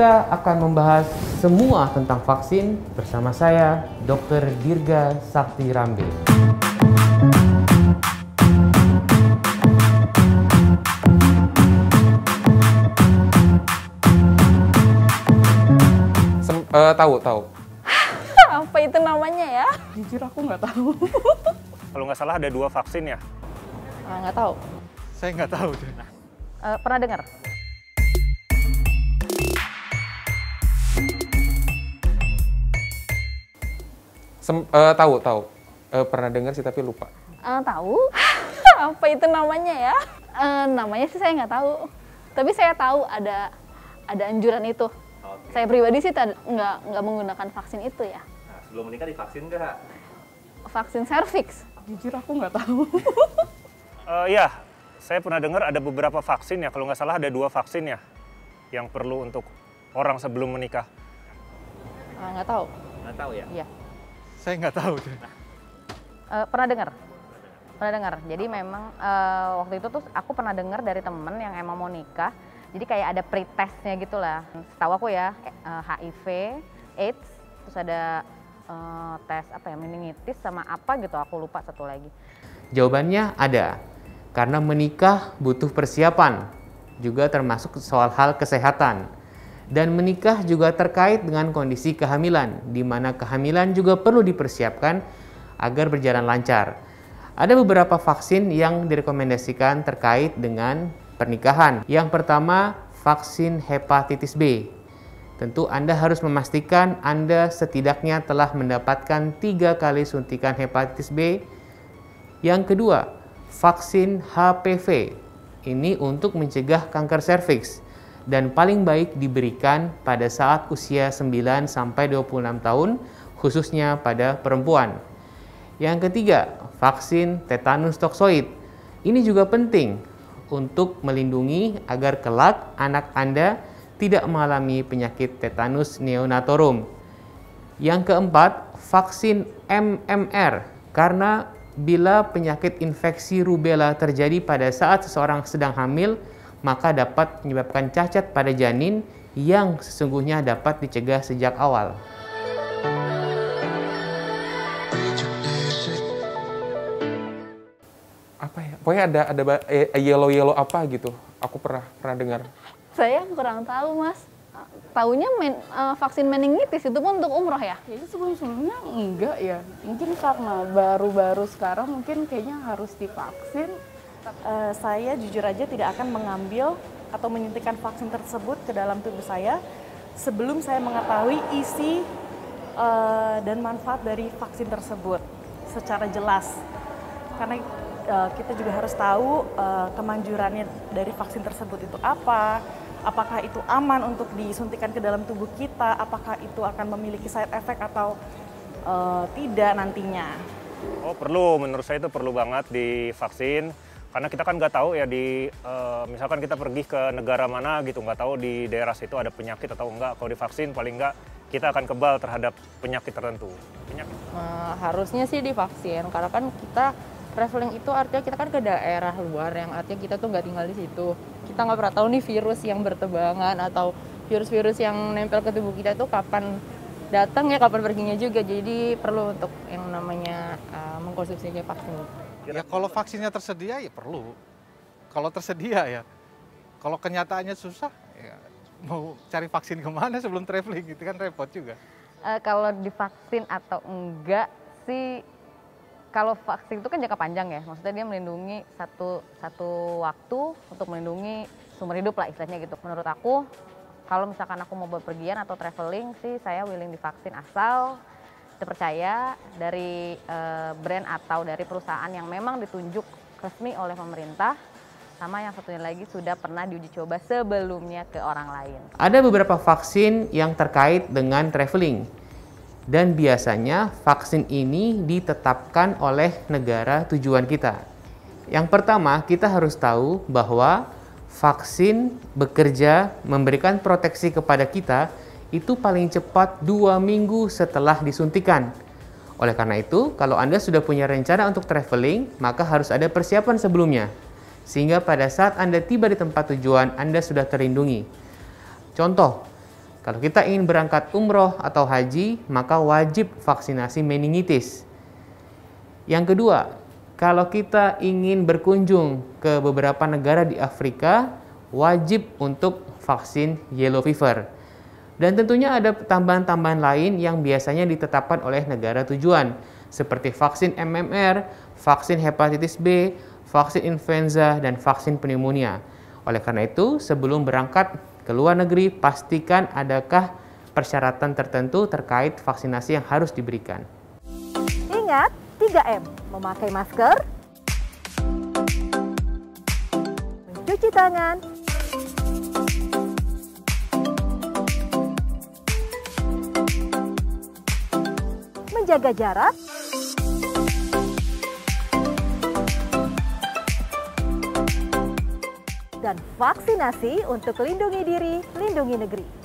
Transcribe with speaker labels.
Speaker 1: Kita akan membahas semua tentang vaksin bersama saya, Dr. Dirga Sakti Rambe.
Speaker 2: Tahu.
Speaker 3: Apa itu namanya ya?
Speaker 4: Jujur aku nggak tahu.
Speaker 5: Kalau nggak salah ada 2 vaksin ya?
Speaker 3: Nggak tahu.
Speaker 2: Saya nggak tahu.
Speaker 3: Pernah dengar?
Speaker 2: Tahu. Pernah dengar sih tapi lupa.
Speaker 3: Tahu. Apa itu namanya ya? Namanya sih saya nggak tahu. Tapi saya tahu ada anjuran itu. Okay. Saya pribadi sih nggak menggunakan vaksin itu ya.
Speaker 6: Nah, sebelum menikah divaksin nggak?
Speaker 3: Vaksin serviks.
Speaker 4: Jujur aku nggak tahu.
Speaker 5: Iya, saya pernah dengar ada beberapa vaksin ya. Kalau nggak salah ada 2 vaksin ya yang perlu untuk orang sebelum menikah.
Speaker 3: Nggak tahu.
Speaker 6: Nggak tahu ya?
Speaker 3: Iya.
Speaker 2: Saya nggak tahu.
Speaker 3: Pernah dengar. Jadi memang waktu itu tuh aku pernah dengar dari temen yang emang mau nikah. Jadi kayak ada pretestnya gitu lah. Setahu aku ya, HIV, AIDS, terus ada tes meningitis sama apa gitu, aku lupa satu lagi.
Speaker 1: Jawabannya ada, karena menikah butuh persiapan, juga termasuk soal hal kesehatan. Dan menikah juga terkait dengan kondisi kehamilan, di mana kehamilan juga perlu dipersiapkan agar berjalan lancar. Ada beberapa vaksin yang direkomendasikan terkait dengan pernikahan. Yang pertama, vaksin hepatitis B. Tentu Anda harus memastikan Anda setidaknya telah mendapatkan 3 kali suntikan hepatitis B. Yang kedua, vaksin HPV. Ini untuk mencegah kanker serviks dan paling baik diberikan pada saat usia 9-26 tahun, khususnya pada perempuan. Yang ketiga, vaksin tetanus toksoid. Ini juga penting untuk melindungi agar kelak anak Anda tidak mengalami penyakit tetanus neonatorum. Yang keempat, vaksin MMR, karena bila penyakit infeksi rubella terjadi pada saat seseorang sedang hamil, maka dapat menyebabkan cacat pada janin yang sesungguhnya dapat dicegah sejak awal.
Speaker 2: Apa ya? Pokoknya ada yellow apa gitu. Aku pernah dengar.
Speaker 3: Saya kurang tahu, Mas. Taunya vaksin meningitis itu pun untuk umroh ya?
Speaker 4: Itu sebelumnya enggak ya. Mungkin karena baru-baru sekarang mungkin kayaknya harus divaksin.
Speaker 7: Saya jujur aja tidak akan mengambil atau menyuntikkan vaksin tersebut ke dalam tubuh saya sebelum saya mengetahui isi dan manfaat dari vaksin tersebut secara jelas. Karena kita juga harus tahu kemanjurannya dari vaksin tersebut itu apa, apakah itu aman untuk disuntikan ke dalam tubuh kita, apakah itu akan memiliki side effect atau tidak nantinya.
Speaker 5: Oh perlu, menurut saya itu perlu banget divaksin. Karena kita kan nggak tahu ya misalkan kita pergi ke negara mana gitu, nggak tahu di daerah situ ada penyakit atau enggak. Kalau divaksin paling nggak kita akan kebal terhadap penyakit tertentu.
Speaker 8: Harusnya sih divaksin, karena kan kita traveling itu artinya kita kan ke daerah luar yang artinya kita tuh nggak tinggal di situ. Kita nggak pernah tahu nih virus yang bertebangan atau virus-virus yang nempel ke tubuh kita itu kapan datang ya, kapan perginya juga. Jadi perlu untuk yang namanya mengkonsumsi vaksin.
Speaker 9: Ya kalau vaksinnya tersedia ya perlu. Kalau tersedia ya. Kalau kenyataannya susah, ya mau cari vaksin kemana sebelum traveling, itu kan repot juga.
Speaker 3: Kalau divaksin atau enggak sih, kalau vaksin itu kan jangka panjang ya, maksudnya dia melindungi satu waktu untuk melindungi sumber hidup lah istilahnya gitu. Menurut aku, kalau misalkan aku mau bepergian atau traveling sih saya willing divaksin asal terpercaya dari brand atau dari perusahaan yang memang ditunjuk resmi oleh pemerintah, sama yang satunya lagi sudah pernah diuji coba sebelumnya ke orang lain.
Speaker 1: Ada beberapa vaksin yang terkait dengan traveling. Dan biasanya vaksin ini ditetapkan oleh negara tujuan kita. Yang pertama, kita harus tahu bahwa vaksin bekerja memberikan proteksi kepada kita itu paling cepat 2 minggu setelah disuntikan. Oleh karena itu, kalau Anda sudah punya rencana untuk traveling, maka harus ada persiapan sebelumnya. Sehingga pada saat Anda tiba di tempat tujuan, Anda sudah terlindungi. Contoh, Kalau kita ingin berangkat umroh atau haji, maka wajib vaksinasi meningitis. Yang kedua, kalau kita ingin berkunjung ke beberapa negara di Afrika, wajib untuk vaksin yellow fever. Dan tentunya ada tambahan-tambahan lain yang biasanya ditetapkan oleh negara tujuan, seperti vaksin MMR, vaksin hepatitis B, vaksin influenza, dan vaksin pneumonia. Oleh karena itu, sebelum berangkat ke luar negeri, pastikan adakah persyaratan tertentu terkait vaksinasi yang harus diberikan.
Speaker 10: Ingat 3M, memakai masker, mencuci tangan, menjaga jarak, dan vaksinasi untuk lindungi diri, lindungi negeri.